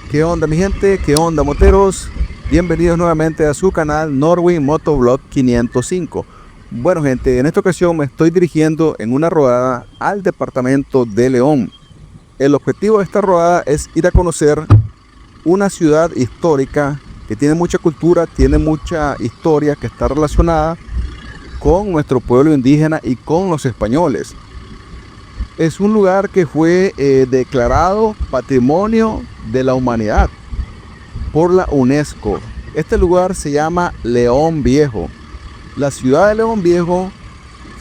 ¿Qué onda mi gente? ¿Qué onda moteros? Bienvenidos nuevamente a su canal Norwin Motovlog 505. Bueno gente, en esta ocasión me estoy dirigiendo en una rodada al departamento de León. El objetivo de esta rodada es ir a conocer una ciudad histórica que tiene mucha cultura, tiene mucha historia que está relacionada con nuestro pueblo indígena y con los españoles. Es un lugar que fue declarado Patrimonio de la Humanidad por la UNESCO. Este lugar se llama León Viejo. La ciudad de León Viejo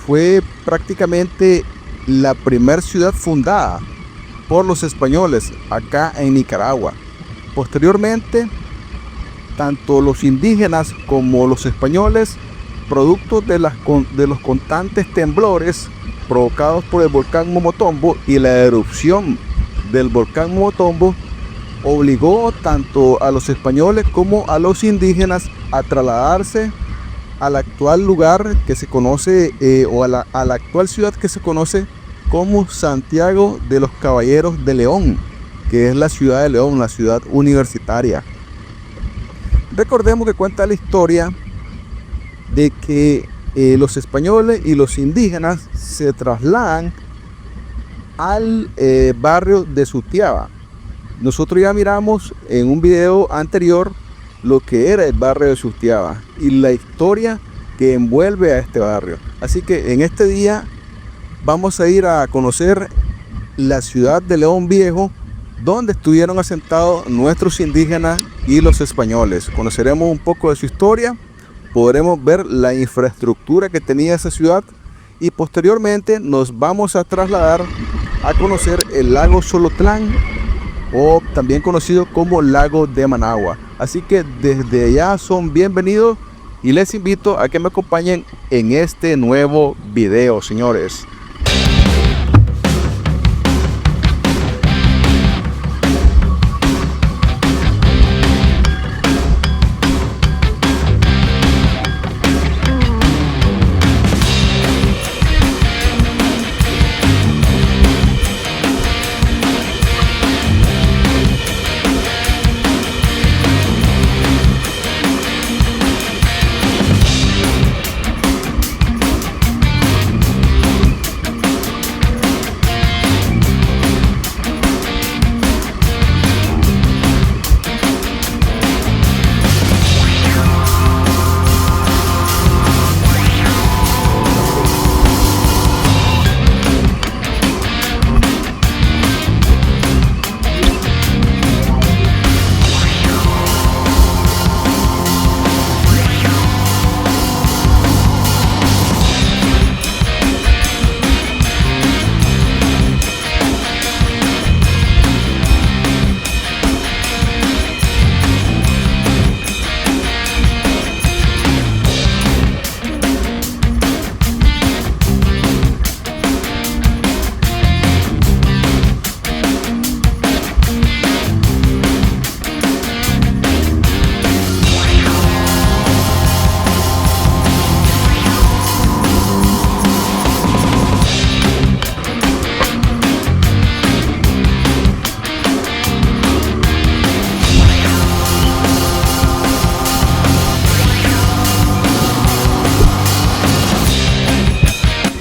fue prácticamente la primera ciudad fundada por los españoles acá en Nicaragua. Posteriormente, tanto los indígenas como los españoles, producto de los constantes temblores provocados por el volcán Momotombo y la erupción del volcán Momotombo, obligó tanto a los españoles como a los indígenas a trasladarse al actual lugar que se conoce a la actual ciudad que se conoce como Santiago de los Caballeros de León, que es la ciudad de León, la ciudad universitaria. Recordemos que cuenta la historia de que los españoles y los indígenas se trasladan al barrio de Sutiaba. Nosotros ya miramos en un video anterior lo que era el barrio de Sutiaba y la historia que envuelve a este barrio. Así que en este día vamos a ir a conocer la ciudad de León Viejo, donde estuvieron asentados nuestros indígenas y los españoles. Conoceremos un poco de su historia, podremos ver la infraestructura que tenía esa ciudad y posteriormente nos vamos a trasladar a conocer el lago Xolotlán, o también conocido como lago de Managua. Así que desde allá son bienvenidos y les invito a que me acompañen en este nuevo video, señores.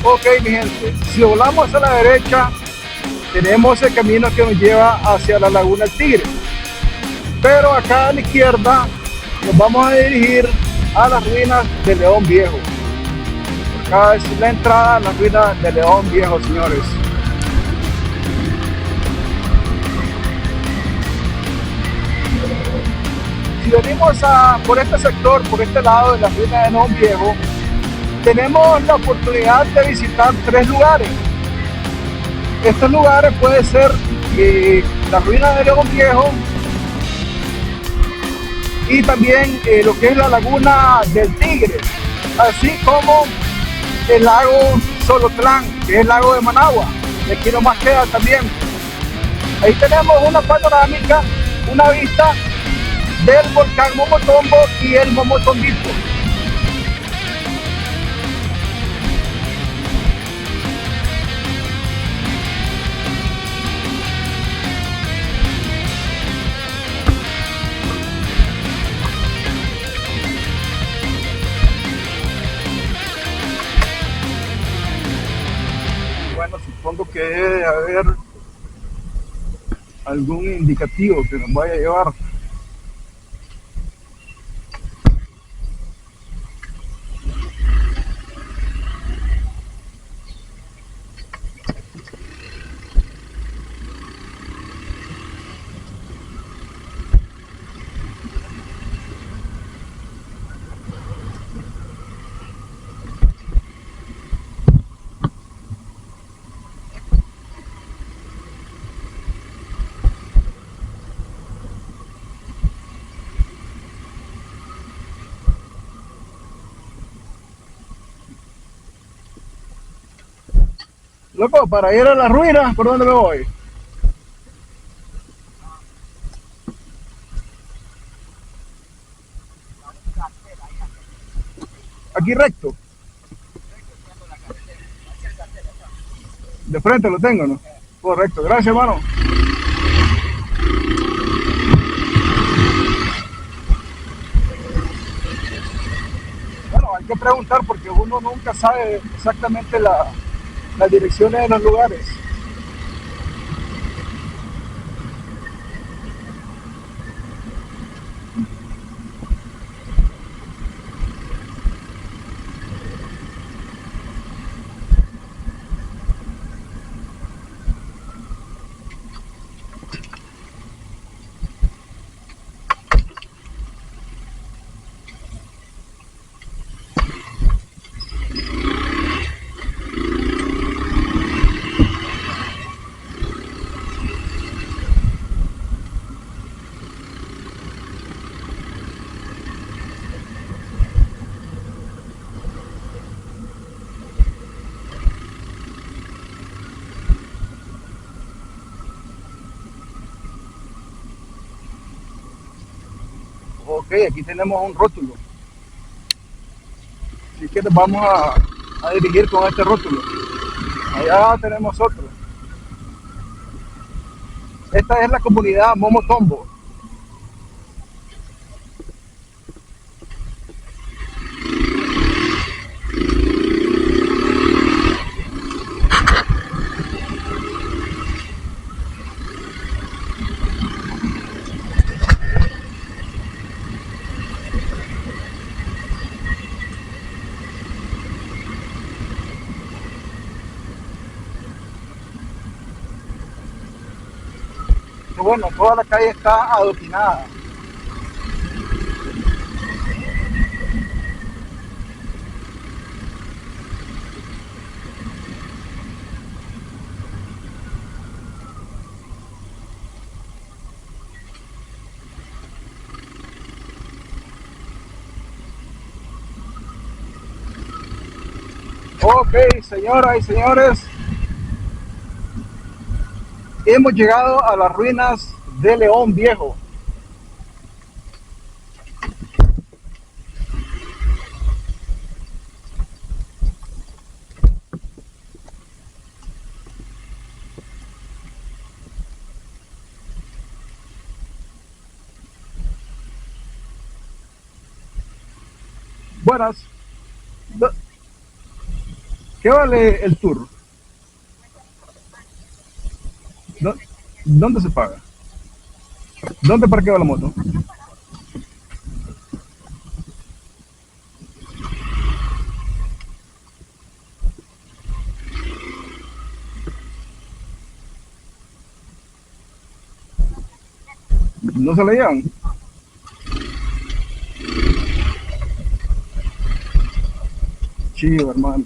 Ok, mi gente, si volamos a la derecha, tenemos el camino que nos lleva hacia la Laguna del Tigre. Pero acá a la izquierda nos vamos a dirigir a las ruinas de León Viejo. Acá es la entrada a las ruinas de León Viejo, señores. Si venimos por este sector, por este lado de las ruinas de León Viejo, tenemos la oportunidad de visitar 3 lugares. Estos lugares pueden ser las ruinas de León Viejo y también lo que es la Laguna del Tigre, así como el lago Xolotlán, que es el lago de Managua. Y aquí nomás queda también. Ahí tenemos una panorámica, una vista del volcán Momotombo y el Momotombito. que debe de haber algún indicativo que nos vaya a llevar. Loco, para ir a las ruinas, ¿por dónde me voy? Aquí recto. De frente lo tengo, ¿no? Correcto, gracias, hermano. Bueno, hay que preguntar porque uno nunca sabe exactamente las direcciones de los lugares. Ok, aquí tenemos un rótulo. Así que nos vamos a dirigir con este rótulo. Allá tenemos otro. Esta es la comunidad Momotombo. Bueno, toda la calle está adoquinada. Ok, señoras y señores, hemos llegado a las ruinas de León Viejo. Buenas. ¿Qué vale el tour? ¿Dónde se paga? ¿Dónde parqueo la moto? ¿No se le llevan? Chido, hermano.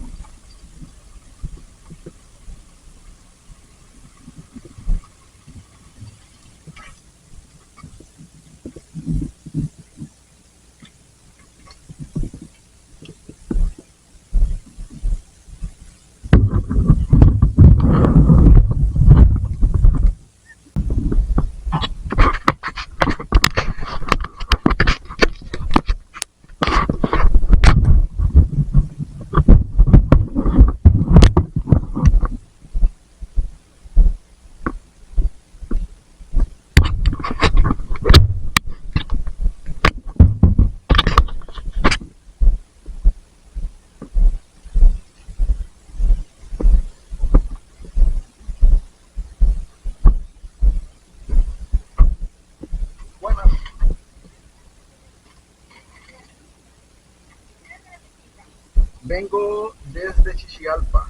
Vengo desde Chichigalpa.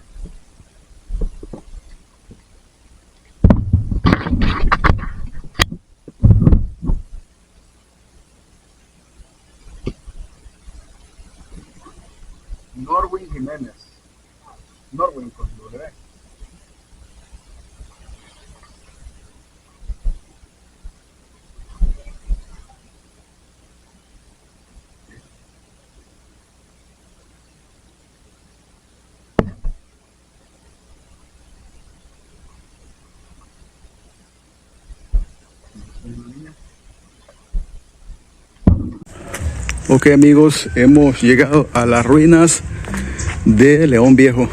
Norwin Jiménez. Norwin con W. Ok amigos, hemos llegado a las ruinas de León Viejo.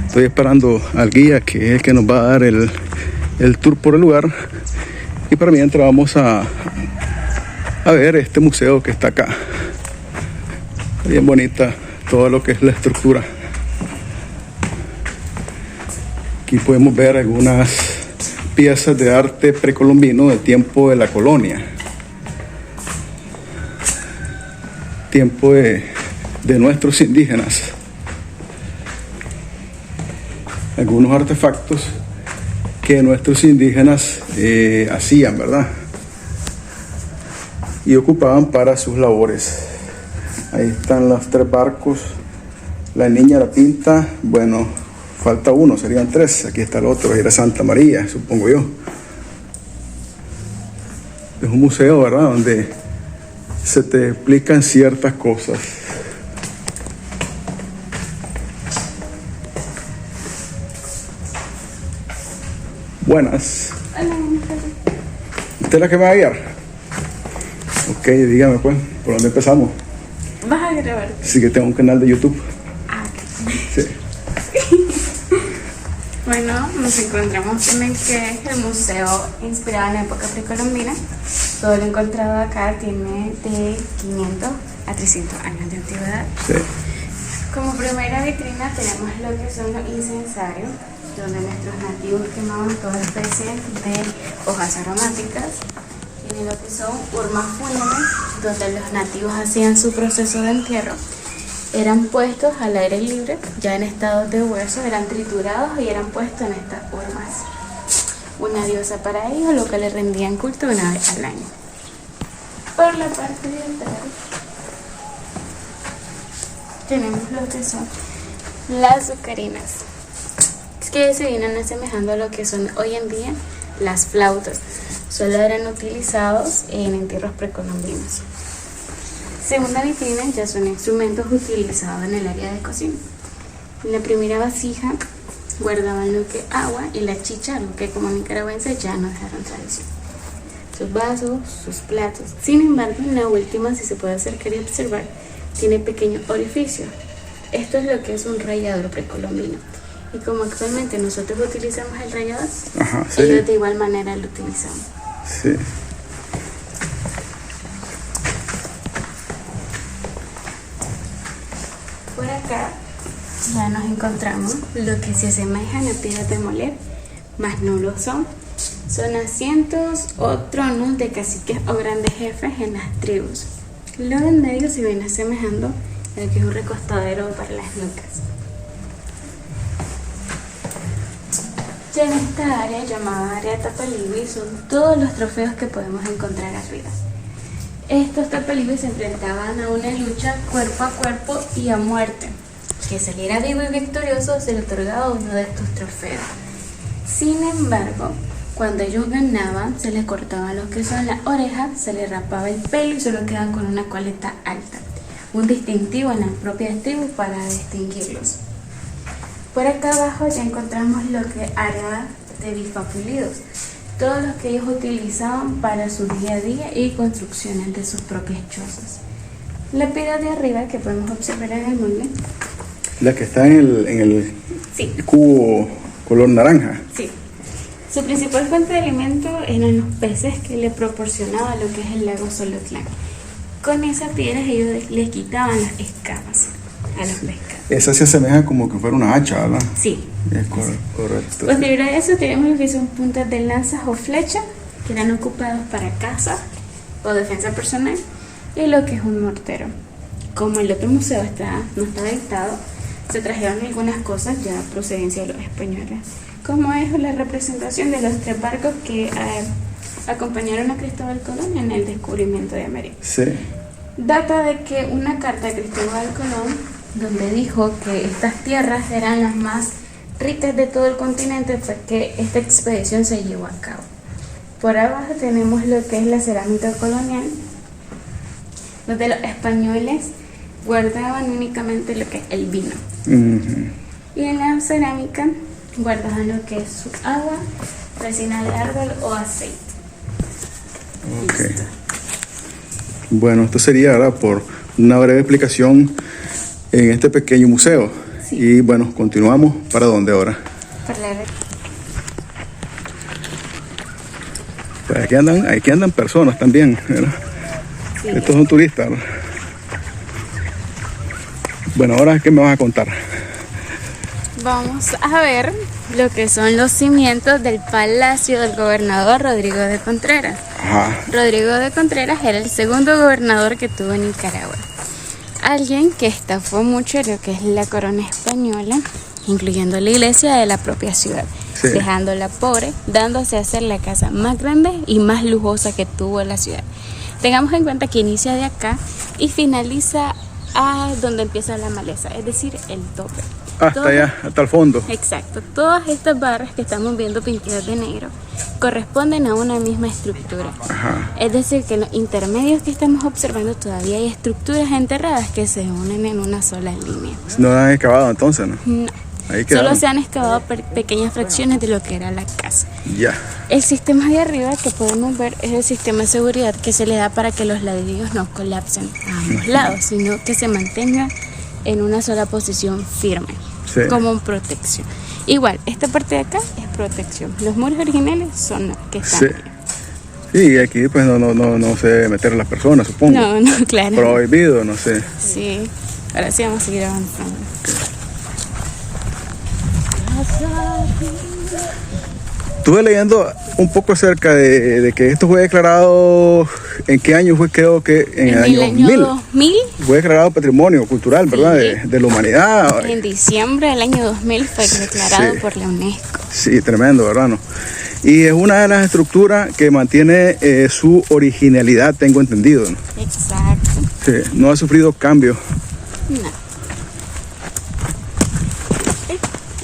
Estoy esperando al guía que es el que nos va a dar el tour por el lugar. Y para mientras vamos a ver este museo que está acá. Bien bonita todo lo que es la estructura. Aquí podemos ver algunas piezas de arte precolombino del tiempo de la colonia. Tiempo de nuestros indígenas. Algunos artefactos que nuestros indígenas hacían, ¿verdad? Y ocupaban para sus labores. Ahí están los 3 barcos. La niña la pinta. Bueno, falta uno, serían 3. Aquí está el otro, era Santa María, supongo yo. Es un museo, ¿verdad? Donde se te explican ciertas cosas. Buenas. Hola. ¿Usted es la que me va a guiar? Ok, dígame pues, ¿por dónde empezamos? ¿Vas a grabar? Sí, que tengo un canal de YouTube. Ah, ok. Sí. Bueno, nos encontramos en el que es el museo inspirado en la época precolombina. Todo lo encontrado acá tiene de 500 a 300 años de antigüedad. Sí. Como primera vitrina tenemos lo que son los incensarios, donde nuestros nativos quemaban toda especie de hojas aromáticas. Tiene lo que son urnas fúnebres, donde los nativos hacían su proceso de entierro. Eran puestos al aire libre, ya en estado de hueso, eran triturados y eran puestos en estas urnas. Una diosa para ellos, lo que le rendían culto una vez al año. Por la parte de atrás tenemos lo que son las azucarinas, que se vienen asemejando a lo que son hoy en día las flautas. Solo eran utilizados en entierros precolombinos. Segunda vitrina ya son instrumentos utilizados en el área de cocina. En la primera vasija guardaban lo que agua y la chicha, algo que como nicaragüenses ya no dejaron tradición. Sus vasos, sus platos. Sin embargo, en la última, si se puede acercar y observar, tiene pequeños orificios. Esto es lo que es un rallador precolombino. Y como actualmente nosotros utilizamos el rallador, Ajá, sí. ellos de igual manera lo utilizan. Sí. Por acá ya nos encontramos lo que se asemejan a piedras de moler, más no lo son. Son asientos o tronos de caciques o grandes jefes en las tribus. Lo en medio se viene asemejando a lo que es un recostadero para las nucas. Ya en esta área llamada área Tapaliwi son todos los trofeos que podemos encontrar arriba. Estos Tapaliwi se enfrentaban a una lucha cuerpo a cuerpo y a muerte. Que saliera vivo y victorioso se le otorgaba uno de estos trofeos. Sin embargo, cuando ellos ganaban, se les cortaba lo que son las orejas, se les rapaba el pelo y solo quedaban con una coleta alta. Un distintivo en las propias tribus para distinguirlos. Por acá abajo ya encontramos lo que es área de bifapulidos, todos los que ellos utilizaban para su día a día y construcciones de sus propias chozas. La piedra de arriba que podemos observar en el mueble. La que está en el Sí. cubo color naranja. Sí. Su principal fuente de alimento eran los peces que le proporcionaba lo que es el lago Solotlán. Con esas piedras ellos les quitaban las escamas a los pescados. Esa se asemeja como que fuera una hacha, ¿verdad? Sí. Es correcto. Posterior a eso tenemos lo que son puntas de lanzas o flechas que eran ocupados para caza o defensa personal y lo que es un mortero. como el otro museo no está habitado, se trajeron algunas cosas ya de procedencia de los españoles, como es la representación de los 3 barcos que acompañaron a Cristóbal Colón en el descubrimiento de América. Sí. Data de que una carta de Cristóbal Colón, donde dijo que estas tierras eran las más ricas de todo el continente, fue que esta expedición se llevó a cabo. Por abajo tenemos lo que es la cerámica colonial, donde los españoles guardaban únicamente lo que es el vino. Y en la cerámica guardaban lo que es su agua, resina de árbol o aceite. Ok. Listo. Bueno, esto sería ahora por una breve explicación en este pequeño museo. Sí. Y bueno, continuamos. ¿Para dónde ahora? Para la red. Pues aquí andan personas también, ¿verdad? Sí. Estos son turistas, ¿verdad? Bueno, ahora ¿qué me vas a contar? Vamos a ver lo que son los cimientos del palacio del gobernador Rodrigo de Contreras. Ajá. Rodrigo de Contreras era el segundo gobernador que tuvo Nicaragua. Alguien que estafó mucho lo que es la corona española, incluyendo la iglesia de la propia ciudad, sí, dejándola pobre, dándose a hacer la casa más grande y más lujosa que tuvo la ciudad. Tengamos en cuenta que inicia de acá y finaliza a donde empieza la maleza, es decir, el tope. Hasta allá, hasta el fondo. Exacto. Todas estas barras que estamos viendo pintadas de negro corresponden a una misma estructura. Ajá. Es decir, que en los intermedios que estamos observando todavía hay estructuras enterradas que se unen en una sola línea. ¿No la han excavado entonces, no? No. Ahí solo se han excavado pequeñas fracciones de lo que era la casa. Ya. El sistema de arriba que podemos ver es el sistema de seguridad que se le da para que los ladrillos no colapsen a ambos lados, sino que se mantengan en una sola posición firme, sí, como protección. Igual, esta parte de acá es protección. Los muros originales son los que están. Sí. Sí, aquí pues no se debe meter a las personas, supongo. No, claro. Prohibido, no sé. Sí. Ahora sí vamos a seguir avanzando. Estuve leyendo un poco acerca de que esto fue declarado, ¿en qué año fue? Creo que en el año 2000. Fue declarado patrimonio cultural, sí, ¿verdad? De la humanidad. En diciembre del año 2000 fue declarado, sí, por la UNESCO. Sí, tremendo, ¿verdad? ¿No? Y es una de las estructuras que mantiene su originalidad, tengo entendido, ¿no? Exacto. Sí, no ha sufrido cambios. No.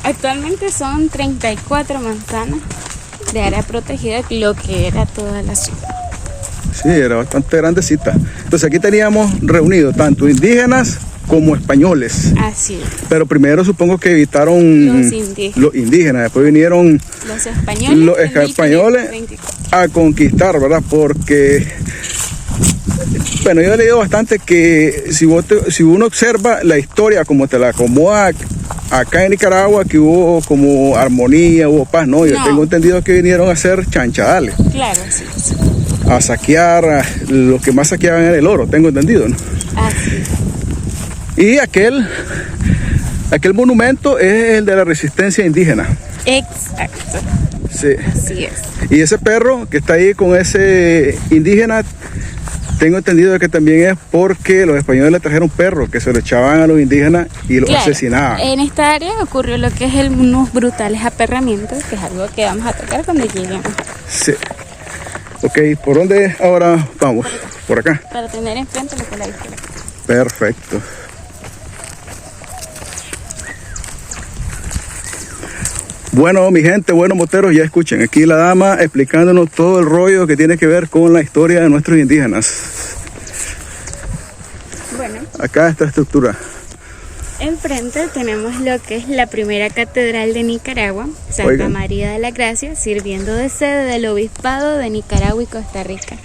Actualmente son 34 manzanas de área protegida, lo que era toda la ciudad. Sí, era bastante grandecita. Entonces aquí teníamos reunidos tanto indígenas como españoles. Así es. Pero primero supongo que evitaron los indígenas, después vinieron los españoles a conquistar, ¿verdad? Porque, bueno, yo he leído bastante que si uno observa la historia como te la acomoda acá en Nicaragua, que hubo como armonía, hubo paz, ¿no? Yo tengo entendido que vinieron a hacer chanchadales. Claro, sí. A saquear, lo que más saqueaban era el oro, tengo entendido, ¿no? Así. Y aquel monumento es el de la resistencia indígena. Exacto. Sí. Así es. Y ese perro que está ahí con ese indígena, tengo entendido que también es porque los españoles le trajeron perros que se lo echaban a los indígenas y los asesinaban. En esta área ocurrió lo que es unos brutales aperramientos, que es algo que vamos a tocar cuando lleguemos. Sí. Ok, ¿por dónde ahora vamos? Por acá. Para tener enfrente lo que la viste. Perfecto. Bueno, mi gente, buenos moteros, ya escuchen, aquí la dama explicándonos todo el rollo que tiene que ver con la historia de nuestros indígenas. Bueno. Acá esta estructura. Enfrente tenemos lo que es la primera catedral de Nicaragua, Santa María de la Gracia, sirviendo de sede del obispado de Nicaragua y Costa Rica.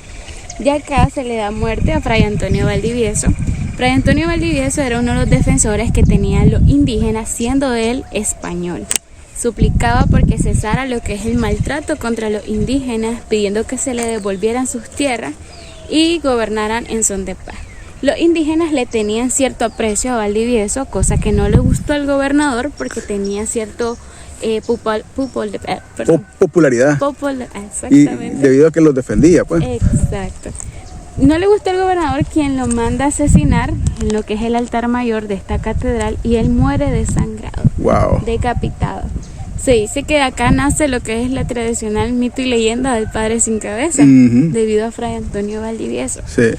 Ya acá se le da muerte a Fray Antonio Valdivieso. Fray Antonio Valdivieso era uno de los defensores que tenían los indígenas, siendo él español. Suplicaba porque cesara lo que es el maltrato contra los indígenas, pidiendo que se le devolvieran sus tierras y gobernaran en son de paz. Los indígenas le tenían cierto aprecio a Valdivieso, cosa que no le gustó al gobernador porque tenía cierto popularidad. Exactamente. Y debido a que los defendía, pues. Exacto. No le gustó al gobernador, quien lo manda a asesinar en lo que es el altar mayor de esta catedral, y él muere desangrado, Wow. decapitado. Se dice que de acá nace lo que es la tradicional mito y leyenda del padre sin cabeza, Ujú. debido a Fray Antonio Valdivieso. Sí.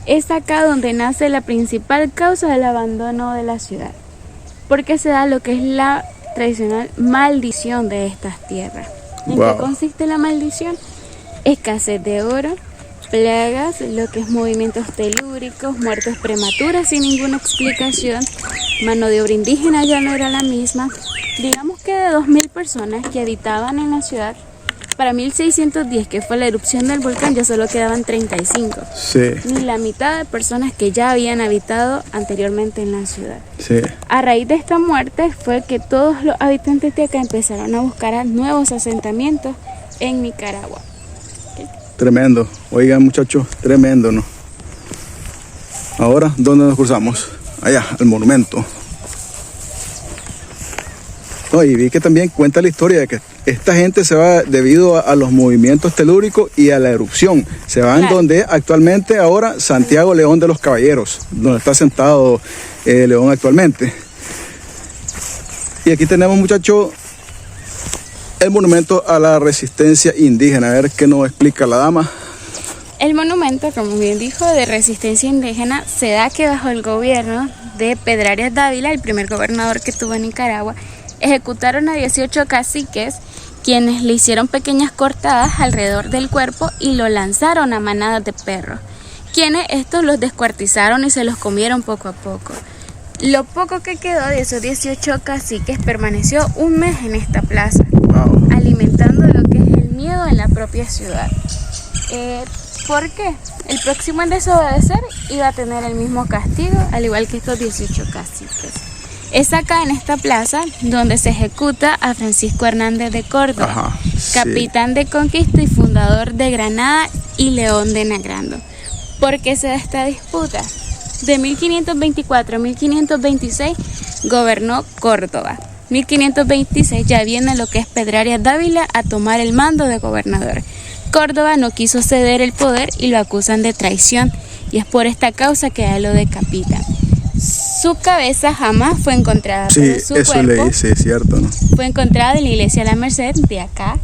Es acá donde nace la principal causa del abandono de la ciudad, porque se da lo que es la tradicional maldición de estas tierras. ¿En Wow. qué consiste la maldición? Escasez de oro, plagas, lo que es movimientos telúricos, muertes prematuras sin ninguna explicación, mano de obra indígena ya no era la misma. Digamos que de 2.000 personas que habitaban en la ciudad, para 1610, que fue la erupción del volcán, ya solo quedaban 35. Sí. Ni la mitad de personas que ya habían habitado anteriormente en la ciudad. Sí. A raíz de esta muerte fue que todos los habitantes de acá empezaron a buscar a nuevos asentamientos en Nicaragua. Tremendo. Oigan, muchachos, tremendo, ¿no? Ahora, ¿dónde nos cruzamos? Allá, al monumento. No, y vi que también cuenta la historia de que esta gente se va debido a los movimientos telúricos y a la erupción. Se van Claro. donde actualmente ahora Santiago León de los Caballeros, donde está sentado León actualmente. Y aquí tenemos, muchachos, el monumento a la resistencia indígena. A ver qué nos explica la dama. El monumento, como bien dijo, de resistencia indígena, se da que bajo el gobierno de Pedro Arias Dávila, el primer gobernador que tuvo Nicaragua, ejecutaron a 18 caciques, quienes le hicieron pequeñas cortadas alrededor del cuerpo y lo lanzaron a manadas de perros, quienes estos los descuartizaron y se los comieron poco a poco. Lo poco que quedó de esos 18 caciques permaneció un mes en esta plaza, Wow. alimentando lo que es el miedo en la propia ciudad. ¿Por qué? El próximo en desobedecer iba a tener el mismo castigo, al igual que estos 18 caciques. Es acá en esta plaza donde se ejecuta a Francisco Hernández de Córdoba, Ajá, sí. capitán de conquista y fundador de Granada y León de Negrando. ¿Por qué se da esta disputa? De 1524 a 1526 gobernó Córdoba. 1526 ya viene lo que es Pedro Arias Dávila a tomar el mando de gobernador. Córdoba no quiso ceder el poder y lo acusan de traición, y es por esta causa que a él lo decapitan. Su cabeza jamás fue encontrada, Sí, pero su eso cuerpo leí, sí, es cierto, ¿no? fue encontrado en la iglesia de la Merced de acá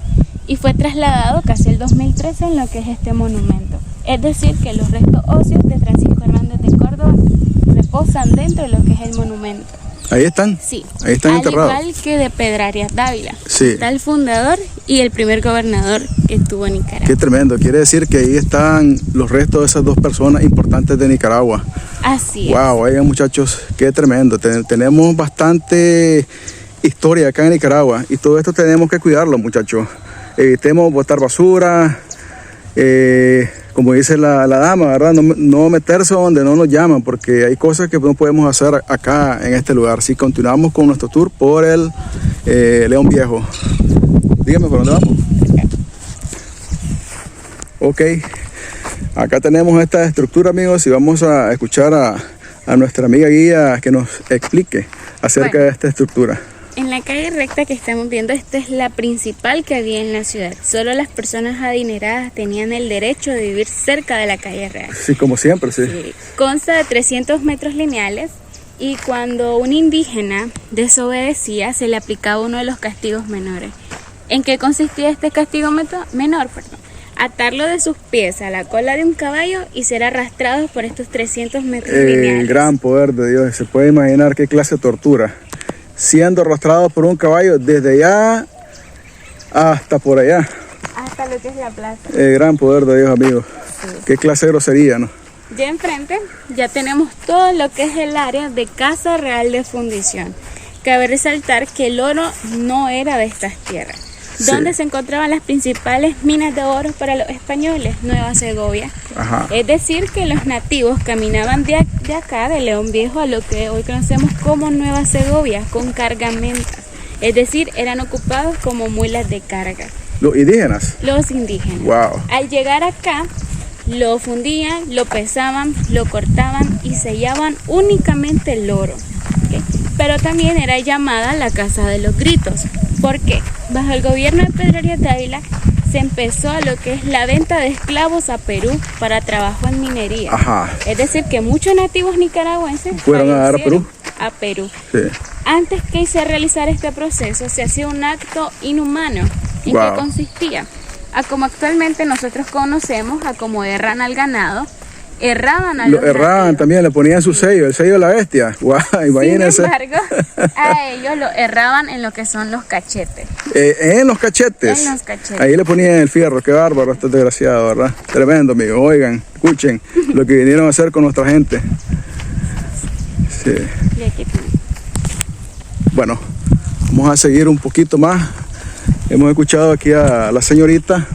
y fue trasladado casi el 2013 en lo que es este monumento. Es decir, que los restos óseos de Francisco Hernández de Córdoba reposan dentro de lo que es el monumento. Ahí están. Sí, Ahí están al enterrados. igual que de Pedro Arias Dávila. Sí. Está el fundador y el primer gobernador que tuvo Nicaragua. Qué tremendo. Quiere decir que ahí están los restos de esas dos personas importantes de Nicaragua. Así es. Wow, oigan, muchachos, qué tremendo. Tenemos bastante historia acá en Nicaragua y todo esto tenemos que cuidarlo, muchachos. Evitemos botar basura, como dice la dama, ¿verdad? No meterse donde no nos llaman, porque hay cosas que no podemos hacer acá en este lugar. Si continuamos con nuestro tour por el León Viejo. Dígame, ¿por dónde vamos? Ok, acá tenemos esta estructura, amigos, y vamos a escuchar a nuestra amiga guía que nos explique acerca de esta estructura. En la calle recta que estamos viendo, esta es la principal que había en la ciudad. Solo las personas adineradas tenían el derecho de vivir cerca de la calle real. Sí, como siempre, sí. Sí. Consta de 300 metros lineales y cuando un indígena desobedecía se le aplicaba uno de los castigos menores. ¿En qué consistía este castigo menor? Atarlo de sus pies a la cola de un caballo y ser arrastrado por estos 300 metros El lineales. gran poder de Dios. Se puede imaginar qué clase de tortura. Siendo arrastrado por un caballo desde allá hasta por allá. Hasta lo que es la plaza. El gran poder de Dios, amigos. Sí. Qué clase de grosería, ¿no? Ya enfrente ya tenemos todo lo que es el área de Casa Real de Fundición. Cabe resaltar que el oro no era de estas tierras. Sí. ¿Dónde se encontraban las principales minas de oro para los españoles? Nueva Segovia. Ajá. Es decir, que los nativos caminaban de acá, de León Viejo, a lo que hoy conocemos como Nueva Segovia, con cargamentas. Es decir, eran ocupados como mulas de carga. Los indígenas. Los indígenas. Wow. Al llegar acá, lo fundían, lo pesaban, lo cortaban y sellaban únicamente el oro. ¿Okay? Pero también era llamada la Casa de los Gritos. ¿Por qué? Bajo el gobierno de Pedro Arias Dávila se empezó lo que es la venta de esclavos a Perú para trabajo en minería. Ajá. Es decir, que muchos nativos nicaragüenses ¿Fueron a dar a Perú? A Perú. Sí. Antes que se realizara este proceso, se hacía un acto inhumano. ¿En Wow. qué consistía? A como actualmente nosotros conocemos, a como herran al ganado, erraban a Lo los erraban nativos. también, le ponían su sello, el sello de la bestia. Guau, imagínense. Sin embargo, a ellos lo erraban en lo que son los cachetes. En los cachetes. En los cachetes. Ahí le ponían el fierro, qué bárbaro, esto es desgraciado, ¿verdad? Tremendo, amigo. Oigan, escuchen lo que vinieron a hacer con nuestra gente. Sí. Y aquí tenemos. Bueno, vamos a seguir un poquito más. Hemos escuchado aquí a la señorita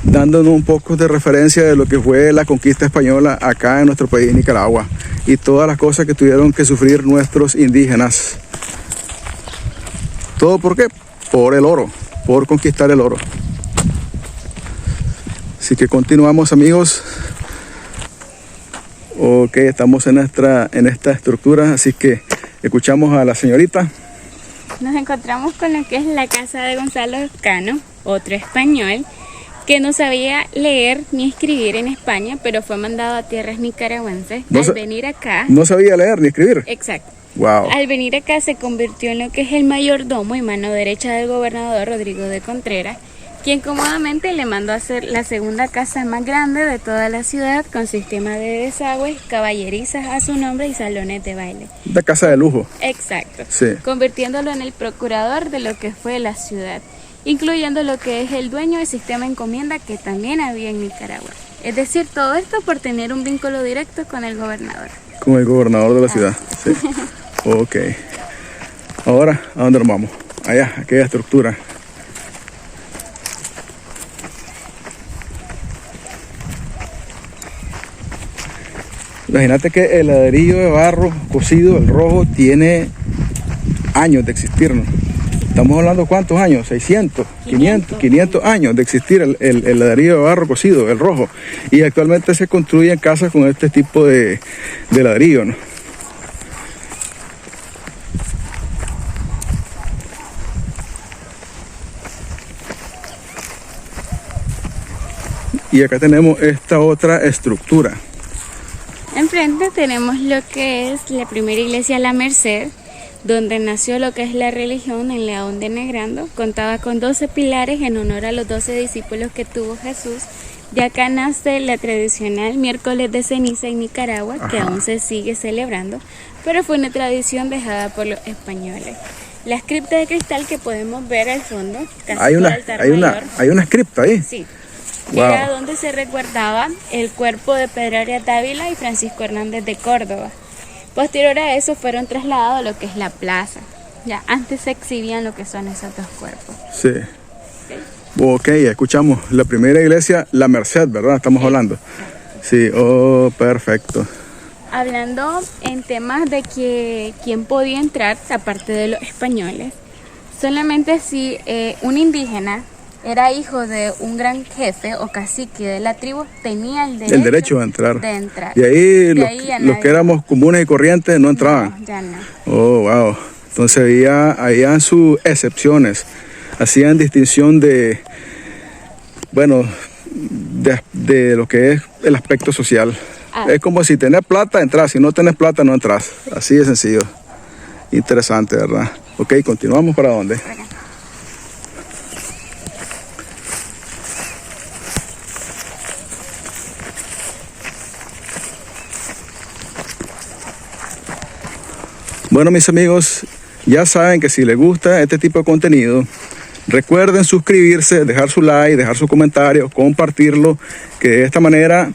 dándonos un poco de referencia de lo que fue la conquista española acá en nuestro país, Nicaragua, y todas las cosas que tuvieron que sufrir nuestros indígenas. ¿Todo por qué? Por el oro, por conquistar el oro. Así que continuamos, amigos. Ok, estamos en esta estructura, así que escuchamos a la señorita. Nos encontramos con lo que es la casa de Gonzalo Cano, otro español, que no sabía leer ni escribir en España, pero fue mandado a tierras nicaragüenses. Al venir acá... No sabía leer ni escribir. Exacto. Wow. Al venir acá se convirtió en lo que es el mayordomo y mano derecha del gobernador Rodrigo de Contreras, quien cómodamente le mandó a hacer la segunda casa más grande de toda la ciudad, con sistema de desagües, caballerizas a su nombre y salones de baile. La casa de lujo. Exacto. Sí. Convirtiéndolo en el procurador de lo que fue la ciudad, incluyendo lo que es el dueño del sistema encomienda que también había en Nicaragua. Es decir, todo esto por tener un vínculo directo con el gobernador. Con el gobernador de la ciudad. Sí. Ok. Ahora, ¿a dónde nos vamos? Allá, aquella estructura. Imagínate que el ladrillo de barro cocido, el rojo, tiene años de existir, ¿no? Estamos hablando, ¿cuántos años? 600, 500 años de existir el ladrillo de barro cocido, el rojo. Y actualmente se construyen casas con este tipo de ladrillo, ¿no? Y acá tenemos esta otra estructura. Enfrente tenemos lo que es la primera iglesia La Merced, donde nació lo que es la religión en León de Negrando. Contaba con 12 pilares en honor a los 12 discípulos que tuvo Jesús. De acá nace la tradicional miércoles de ceniza en Nicaragua, que aún se sigue celebrando, pero fue una tradición dejada por los españoles. La cripta de cristal que podemos ver al fondo, casi Hay una cripta ahí. Sí. Wow. Era donde se resguardaba el cuerpo de Pedro Arias Dávila y Francisco Hernández de Córdoba. Posterior a eso fueron trasladados a lo que es la plaza. Ya antes se exhibían lo que son esos dos cuerpos. Sí. Ok, escuchamos la primera iglesia, La Merced, ¿verdad? Estamos hablando. Sí, oh, perfecto. Hablando en temas de que quién podía entrar, aparte de los españoles, solamente si un indígena era hijo de un gran jefe o cacique de la tribu, tenía el derecho de entrar. Y ahí los que éramos comunes y corrientes no entraban. No, ya no. Oh, wow. Entonces había sus excepciones. Hacían distinción de lo que es el aspecto social. Es como si tenés plata, entras. Si no tenés plata, no entras. Así de sencillo. Interesante, ¿verdad? Ok, continuamos. ¿Para dónde? Bueno, mis amigos, ya saben que si les gusta este tipo de contenido, recuerden suscribirse, dejar su like, dejar su comentario, compartirlo, que de esta manera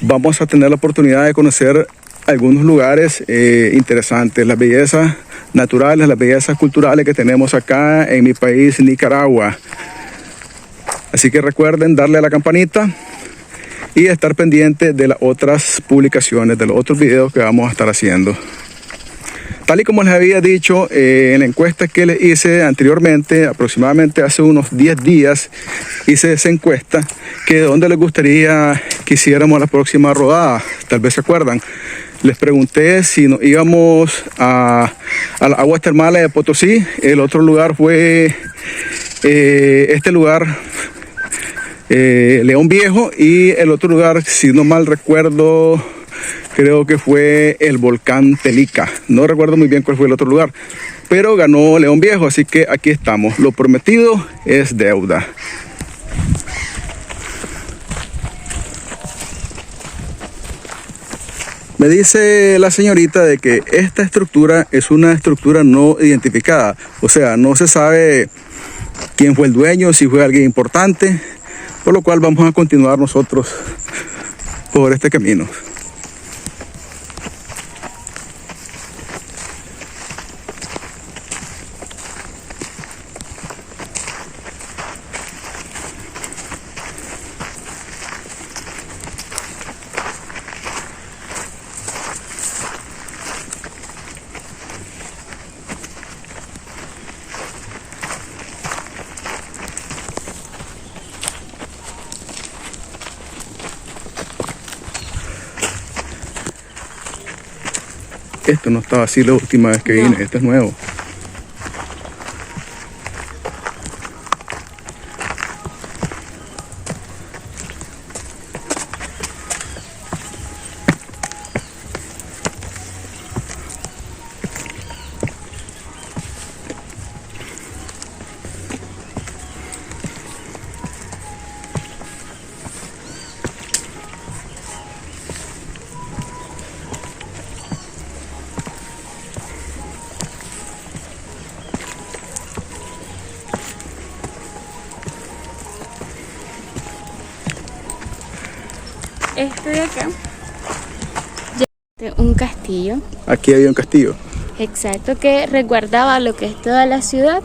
vamos a tener la oportunidad de conocer algunos lugares interesantes, las bellezas naturales, las bellezas culturales que tenemos acá en mi país, Nicaragua. Así que recuerden darle a la campanita y estar pendiente de las otras publicaciones, de los otros videos que vamos a estar haciendo. Tal y como les había dicho en la encuesta que les hice anteriormente, aproximadamente hace unos 10 días, hice esa encuesta que de dónde les gustaría que hiciéramos la próxima rodada. Tal vez se acuerdan. Les pregunté si nos íbamos a las aguas termales de Potosí. El otro lugar fue este lugar, León Viejo, y el otro lugar, si no mal recuerdo, creo que fue el volcán Telica. No recuerdo muy bien cuál fue el otro lugar, pero ganó León Viejo, así que aquí estamos. Lo prometido es deuda. Me dice la señorita de que esta estructura es una estructura no identificada, o sea, no se sabe quién fue el dueño, si fue alguien importante, por lo cual vamos a continuar nosotros por este camino. Esto no estaba así la última vez que vine, esto es nuevo. Este de acá, un castillo. Aquí había un castillo. Exacto, que resguardaba lo que es toda la ciudad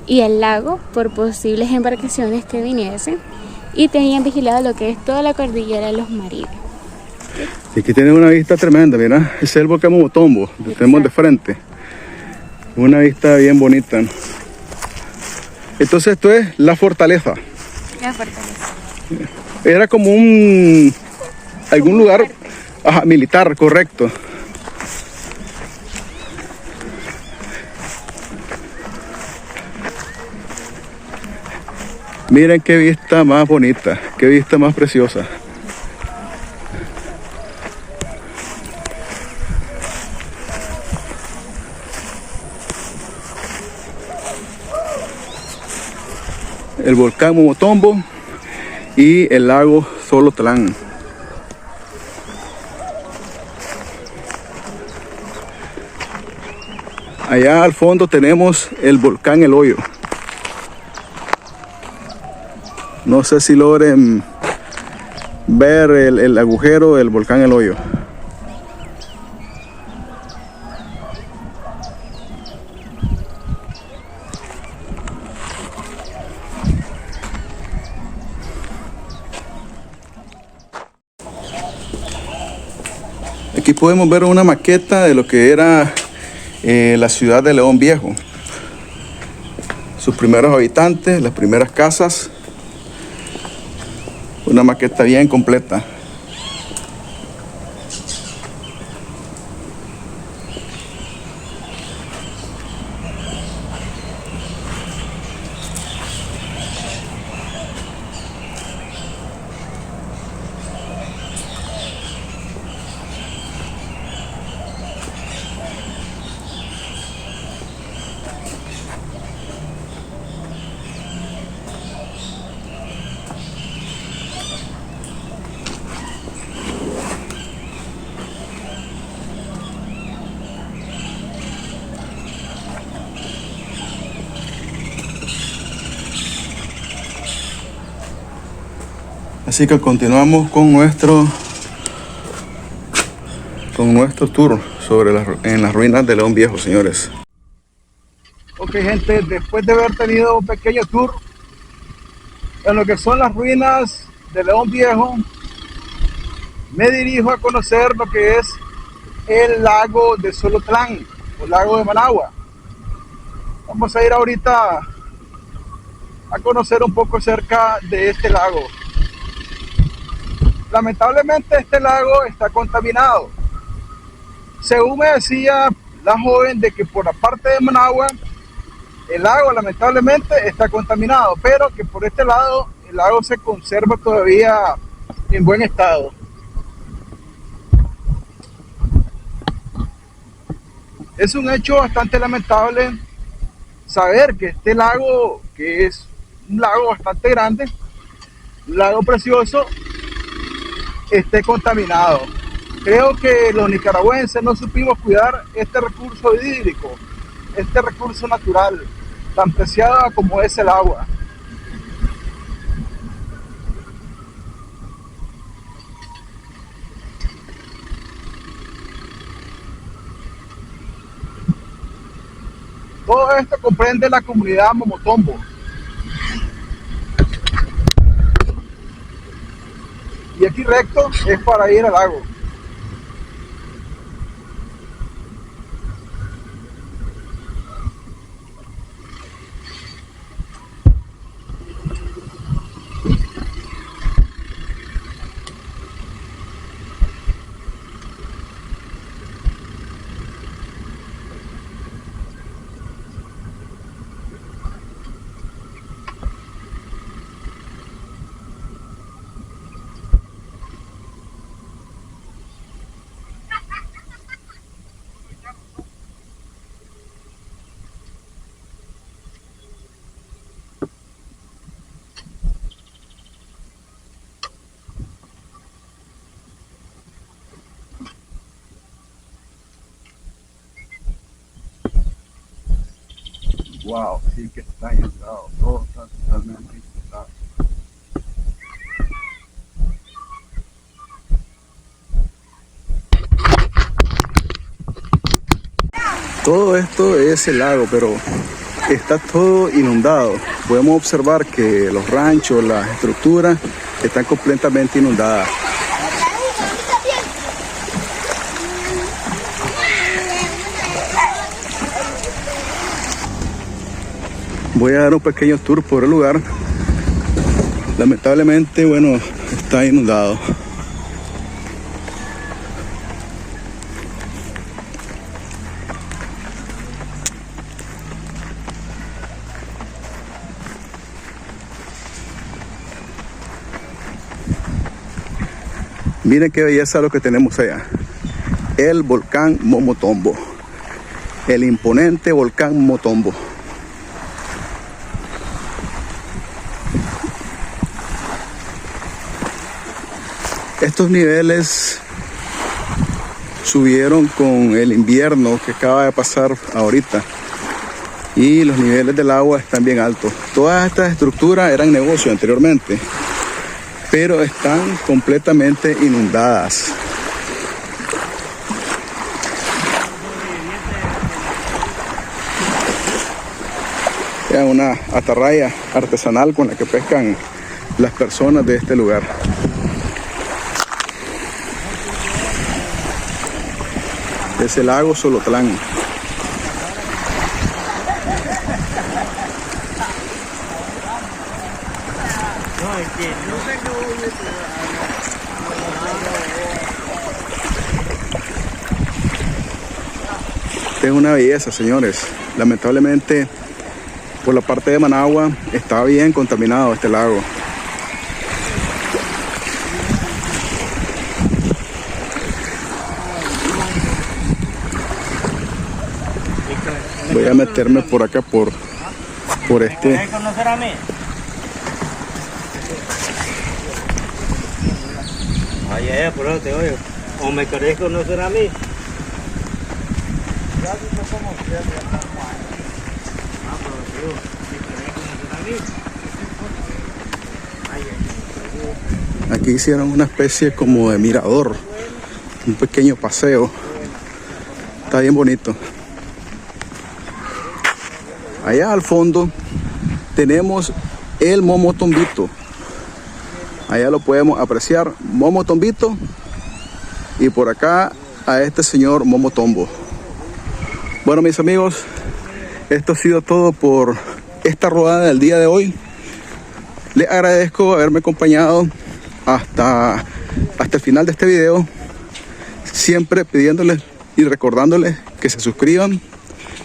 y el lago por posibles embarcaciones que viniesen, y tenían vigilado lo que es toda la cordillera de los Marinos. Y aquí tiene una vista tremenda, mira, ese es el volcán Momotombo, lo tenemos de frente. Una vista bien bonita. Entonces esto es la fortaleza. La fortaleza. Era como algún lugar militar, correcto. Miren qué vista más bonita, qué vista más preciosa. El volcán Momotombo y el lago Solotlán. Allá al fondo tenemos el volcán El Hoyo. No sé si logren ver el agujero del volcán El Hoyo. Aquí podemos ver una maqueta de lo que era la ciudad de León Viejo. Sus primeros habitantes, las primeras casas. Una maqueta bien completa. Así que continuamos con nuestro tour sobre en las ruinas de León Viejo, señores. Ok, gente, después de haber tenido un pequeño tour en lo que son las ruinas de León Viejo, me dirijo a conocer lo que es el lago de Solotlán, o lago de Managua. Vamos a ir ahorita a conocer un poco acerca de este lago. Lamentablemente este lago está contaminado. Según me decía la joven de que por la parte de Managua El lago lamentablemente está contaminado, pero que por este lado el lago se conserva todavía en buen estado. Es un hecho bastante lamentable saber que este lago, que es un lago bastante grande, un lago precioso, esté contaminado. Creo que los nicaragüenses no supimos cuidar este recurso hídrico, este recurso natural, tan preciado como es el agua. Todo esto comprende la comunidad Momotombo. Y aquí recto es para ir al lago. Wow, sí que está inundado, todo está totalmente inundado. Todo esto es el lago, pero está todo inundado. Podemos observar que los ranchos, las estructuras están completamente inundadas. Voy a dar un pequeño tour por el lugar. Lamentablemente, bueno, está inundado. Miren qué belleza lo que tenemos allá. El volcán Momotombo. El imponente volcán Momotombo. Estos niveles subieron con el invierno que acaba de pasar ahorita. Y los niveles del agua están bien altos. Todas estas estructuras eran negocio anteriormente, pero están completamente inundadas. Es una atarraya artesanal con la que pescan las personas de este lugar. Es el lago Solotlán. Es una belleza, señores. Lamentablemente, por la parte de Managua está bien contaminado este lago. Voy a meterme por acá por este. ¿Me querés conocer a mí? Ay, por eso te oigo. ¿O me querés conocer a mí? Aquí hicieron una especie como de mirador, un pequeño paseo. Está bien bonito. Allá al fondo tenemos el Momotombito. Allá lo podemos apreciar, Momotombito. Y por acá a este señor Momotombo. Bueno, mis amigos, esto ha sido todo por esta rodada del día de hoy. Les agradezco haberme acompañado hasta el final de este video. Siempre pidiéndoles y recordándoles que se suscriban,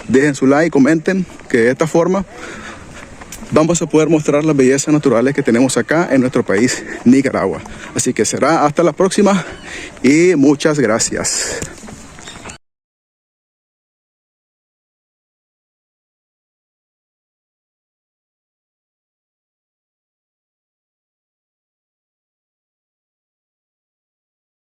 dejen su like, comenten, que de esta forma vamos a poder mostrar las bellezas naturales que tenemos acá en nuestro país, Nicaragua. Así que será hasta la próxima y muchas gracias.